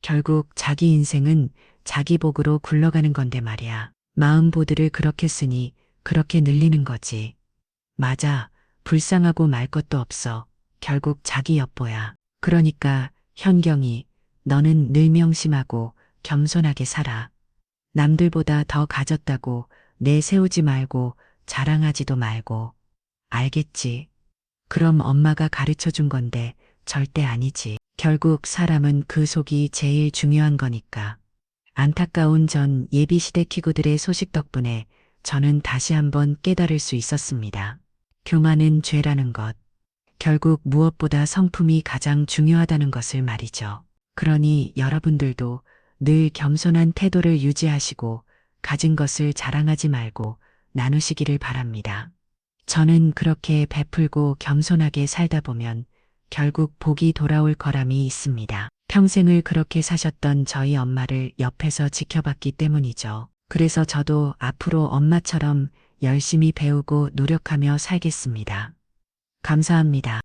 결국 자기 인생은 자기 복으로 굴러가는 건데 말이야. 마음 보드를 그렇게 쓰니 그렇게 늘리는 거지. 맞아. 불쌍하고 말 것도 없어. 결국 자기 엿보야. 그러니까 현경이 너는 늘 명심하고 겸손하게 살아. 남들보다 더 가졌다고 내세우지 말고 자랑하지도 말고. 알겠지? 그럼 엄마가 가르쳐 준 건데 절대 아니지. 결국 사람은 그 속이 제일 중요한 거니까. 안타까운 전 예비 시대 키구들의 소식 덕분에 저는 다시 한번 깨달을 수 있었습니다. 교만은 죄라는 것. 결국 무엇보다 성품이 가장 중요하다는 것을 말이죠. 그러니 여러분들도 늘 겸손한 태도를 유지하시고 가진 것을 자랑하지 말고 나누시기를 바랍니다. 저는 그렇게 베풀고 겸손하게 살다 보면 결국 복이 돌아올 거람이 있습니다. 평생을 그렇게 사셨던 저희 엄마를 옆에서 지켜봤기 때문이죠. 그래서 저도 앞으로 엄마처럼 열심히 배우고 노력하며 살겠습니다. 감사합니다.